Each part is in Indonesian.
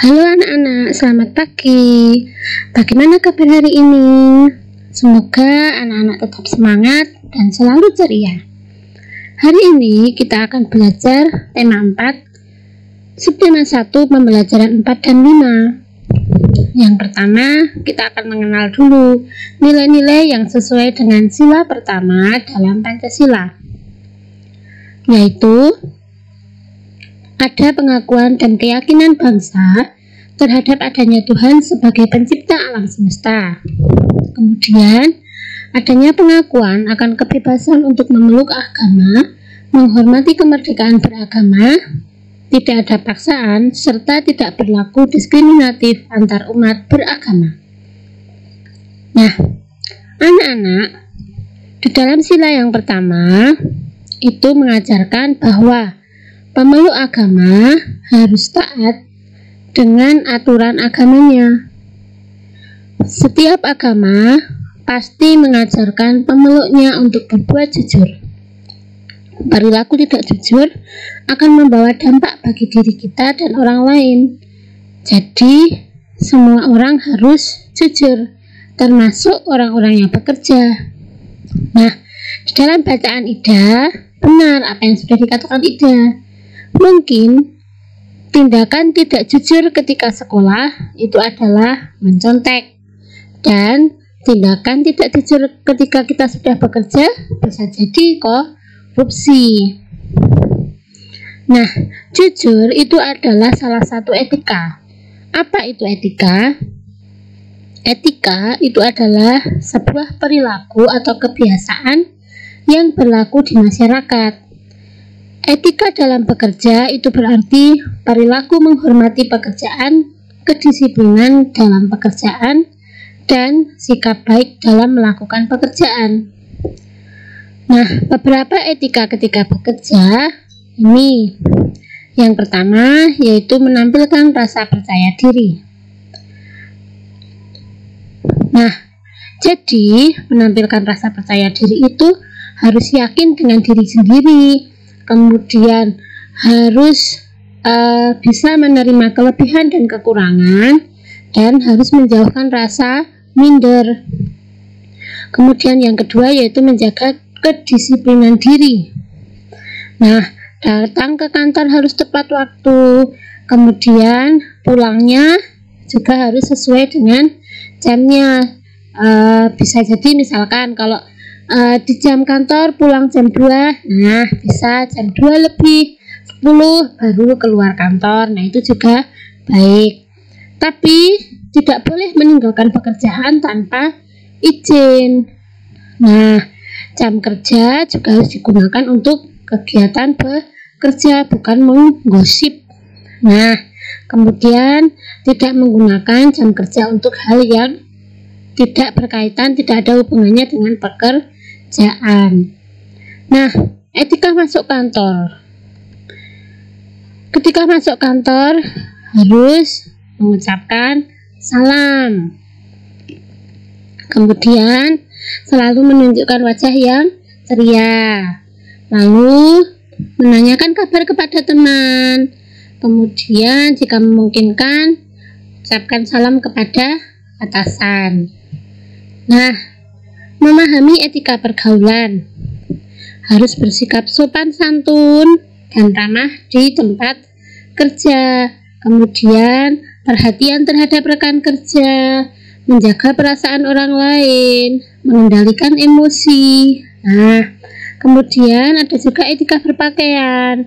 Halo anak-anak, selamat pagi. Bagaimana kabar hari ini? Semoga anak-anak tetap semangat dan selalu ceria. Hari ini kita akan belajar tema 4, subtema 1, pembelajaran 4 dan 5. Yang pertama, kita akan mengenal dulu nilai-nilai yang sesuai dengan sila pertama dalam Pancasila, yaitu ada pengakuan dan keyakinan bangsa terhadap adanya Tuhan sebagai pencipta alam semesta. Kemudian, adanya pengakuan akan kebebasan untuk memeluk agama, menghormati kemerdekaan beragama, tidak ada paksaan, serta tidak berlaku diskriminatif antar umat beragama. Nah, anak-anak, di dalam sila yang pertama, itu mengajarkan bahwa pemeluk agama harus taat dengan aturan agamanya. Setiap agama pasti mengajarkan pemeluknya untuk berbuat jujur. Perilaku tidak jujur akan membawa dampak bagi diri kita dan orang lain. Jadi, semua orang harus jujur, termasuk orang-orang yang bekerja. Nah, di dalam bacaan Ida, benar apa yang sudah dikatakan Ida. Mungkin tindakan tidak jujur ketika sekolah itu adalah mencontek, dan tindakan tidak jujur ketika kita sudah bekerja bisa jadi korupsi. Nah, jujur itu adalah salah satu etika. Apa itu etika? Etika itu adalah sebuah perilaku atau kebiasaan yang berlaku di masyarakat. Etika dalam bekerja itu berarti perilaku menghormati pekerjaan, kedisiplinan dalam pekerjaan, dan sikap baik dalam melakukan pekerjaan. Nah, beberapa etika ketika bekerja ini. Yang pertama yaitu menampilkan rasa percaya diri. Nah, jadi menampilkan rasa percaya diri itu harus yakin dengan diri sendiri. Kemudian harus bisa menerima kelebihan dan kekurangan, dan harus menjauhkan rasa minder. Kemudian yang kedua yaitu menjaga kedisiplinan diri. Nah, datang ke kantor harus tepat waktu, kemudian pulangnya juga harus sesuai dengan jamnya. Bisa jadi misalkan kalau di jam kantor pulang jam 2, nah bisa jam 2 lebih 10 baru keluar kantor. Nah, itu juga baik. Tapi tidak boleh meninggalkan pekerjaan tanpa izin. Nah, jam kerja juga harus digunakan untuk kegiatan bekerja, bukan menggosip. Nah, kemudian tidak menggunakan jam kerja untuk hal yang tidak berkaitan, tidak ada hubungannya dengan pekerjaan. Nah, etika masuk kantor. Ketika masuk kantor harus mengucapkan salam. Kemudian selalu menunjukkan wajah yang ceria. Lalu menanyakan kabar kepada teman. Kemudian jika memungkinkan, ucapkan salam kepada atasan. Nah, memahami etika pergaulan, harus bersikap sopan santun dan ramah di tempat kerja. Kemudian perhatian terhadap rekan kerja, menjaga perasaan orang lain, mengendalikan emosi. Nah, kemudian ada juga etika berpakaian.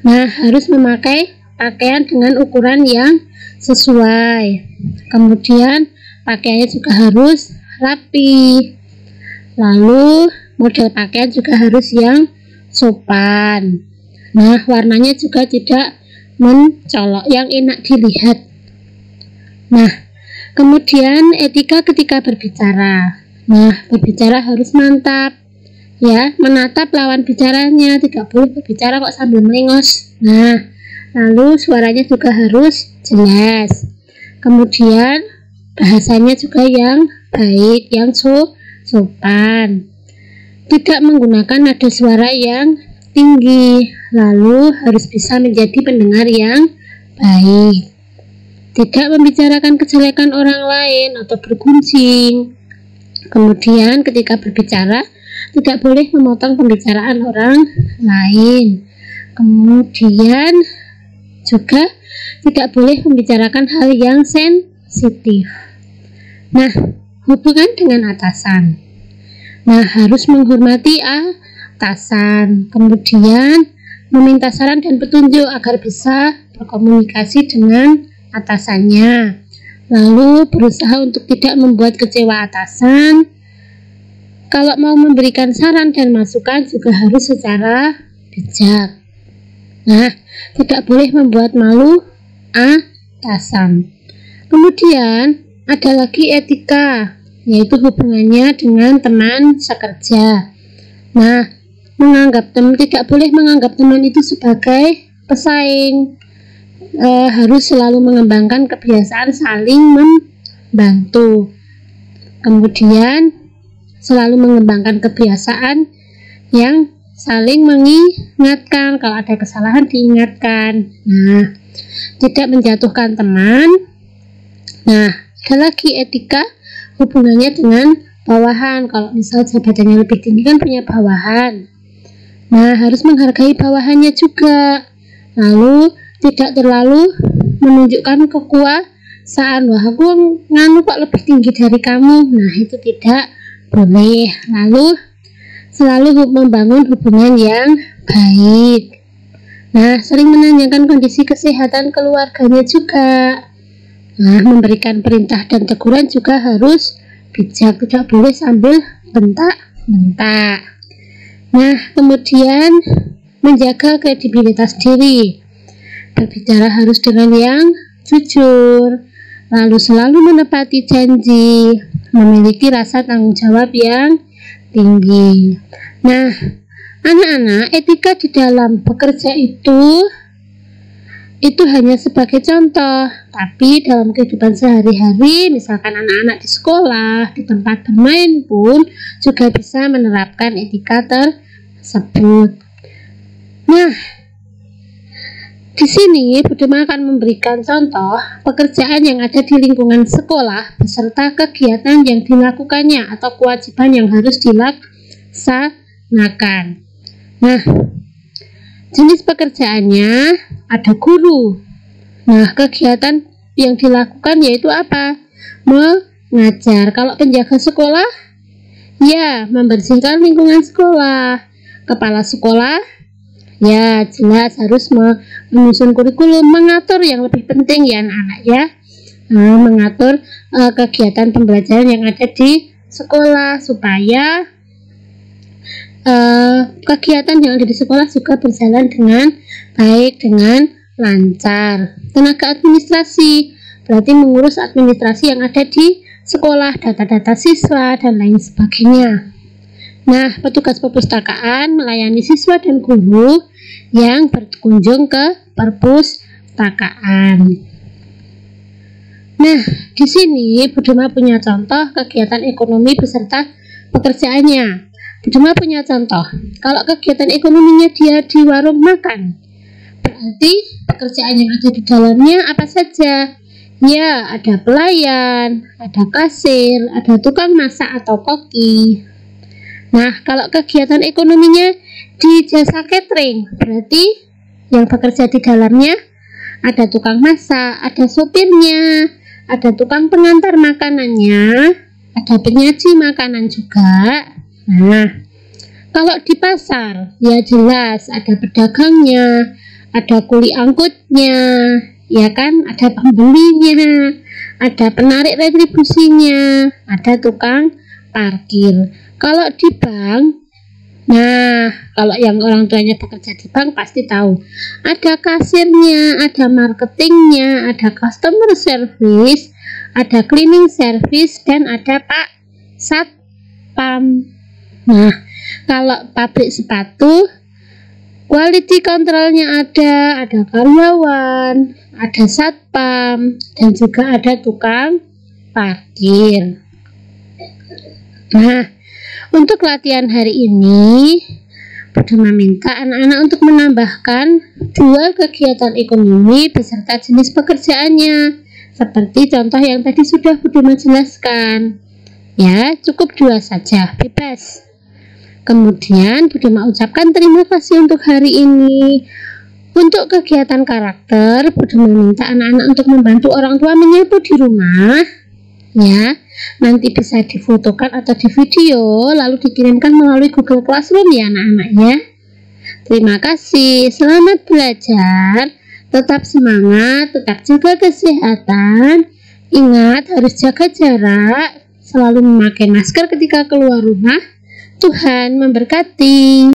Nah, harus memakai pakaian dengan ukuran yang sesuai. Kemudian pakaiannya juga harus rapi. Lalu model pakaian juga harus yang sopan. Nah, warnanya juga tidak mencolok, yang enak dilihat. Nah, kemudian etika ketika berbicara. Nah, berbicara harus mantap, ya, menatap lawan bicaranya, tidak boleh berbicara kok sambil melengos. Nah, lalu suaranya juga harus jelas. Kemudian bahasanya juga yang baik, yang sopan. Tidak menggunakan nada suara yang tinggi. Lalu harus bisa menjadi pendengar yang baik. Tidak membicarakan kejelekan orang lain atau bergunjing. Kemudian ketika berbicara, tidak boleh memotong pembicaraan orang lain. Kemudian juga tidak boleh membicarakan hal yang sensitif. Nah, hubungan dengan atasan. Nah, harus menghormati atasan. Kemudian meminta saran dan petunjuk agar bisa berkomunikasi dengan atasannya. Lalu berusaha untuk tidak membuat kecewa atasan. Kalau mau memberikan saran dan masukan juga harus secara bijak. Nah, tidak boleh membuat malu atasan. Kemudian ada lagi etika, yaitu hubungannya dengan teman sekerja. Nah, tidak boleh menganggap teman itu sebagai pesaing. Harus selalu mengembangkan kebiasaan saling membantu. Kemudian selalu mengembangkan kebiasaan yang saling mengingatkan, kalau ada kesalahan diingatkan. Nah, tidak menjatuhkan teman. Nah, ada lagi etika hubungannya dengan bawahan. Kalau misal jabatannya lebih tinggi kan punya bawahan. Nah, harus menghargai bawahannya juga. Lalu tidak terlalu menunjukkan kekuasaan. Wah, aku nganu kok lebih tinggi dari kamu. Nah, itu tidak boleh. Lalu selalu membangun hubungan yang baik. Nah, sering menanyakan kondisi kesehatan keluarganya juga. Nah, memberikan perintah dan teguran juga harus bijak, tidak boleh sambil bentak-bentak. Nah, kemudian menjaga kredibilitas diri. Berbicara harus dengan yang jujur, lalu selalu menepati janji, memiliki rasa tanggung jawab yang tinggi. Nah, anak-anak, etika di dalam bekerja itu hanya sebagai contoh, tapi dalam kehidupan sehari-hari, misalkan anak-anak di sekolah, di tempat bermain pun juga bisa menerapkan etika tersebut. Nah, di sini Budema akan memberikan contoh pekerjaan yang ada di lingkungan sekolah beserta kegiatan yang dilakukannya atau kewajiban yang harus dilaksanakan. Nah, jenis pekerjaannya ada guru. Nah, kegiatan yang dilakukan yaitu apa? Mengajar. Kalau penjaga sekolah, ya membersihkan lingkungan sekolah. Kepala sekolah, ya jelas harus menyusun kurikulum, mengatur yang lebih penting ya anak-anak ya. Nah, mengatur kegiatan pembelajaran yang ada di sekolah supaya kegiatan yang ada di sekolah juga berjalan dengan baik, dengan lancar. Tenaga administrasi berarti mengurus administrasi yang ada di sekolah, data-data siswa dan lain sebagainya. Nah, petugas perpustakaan melayani siswa dan guru yang berkunjung ke perpustakaan. Nah, di sini Budema punya contoh kegiatan ekonomi beserta pekerjaannya. Budema punya contoh, kalau kegiatan ekonominya dia di warung makan, berarti pekerjaan yang ada di dalamnya apa saja? Ya, ada pelayan, ada kasir, ada tukang masak atau koki. Nah, kalau kegiatan ekonominya di jasa catering, berarti yang bekerja di dalamnya ada tukang masak, ada sopirnya, ada tukang pengantar makanannya, ada penyaji makanan juga. Nah, kalau di pasar, ya jelas ada pedagangnya, ada kuli angkutnya, ya kan, ada pembelinya, ada penarik retribusinya, ada tukang parkir. Kalau di bank, nah kalau yang orang tuanya bekerja di bank pasti tahu, ada kasirnya, ada marketingnya, ada customer service, ada cleaning service, dan ada Pak Satpam. Nah, kalau pabrik sepatu, quality controlnya ada karyawan, ada satpam, dan juga ada tukang parkir. Nah, untuk latihan hari ini, Budi meminta anak-anak untuk menambahkan 2 kegiatan ekonomi beserta jenis pekerjaannya, seperti contoh yang tadi sudah Budi jelaskan. Ya, cukup 2 saja, bebas. Kemudian Budi mengucapkan terima kasih untuk hari ini. Untuk kegiatan karakter, Budi meminta anak-anak untuk membantu orang tua menyapu di rumah. Ya, nanti bisa difotokan atau di video lalu dikirimkan melalui Google Classroom ya anak-anak ya. Terima kasih, selamat belajar, tetap semangat, tetap jaga kesehatan, ingat harus jaga jarak, selalu memakai masker ketika keluar rumah. Tuhan memberkati.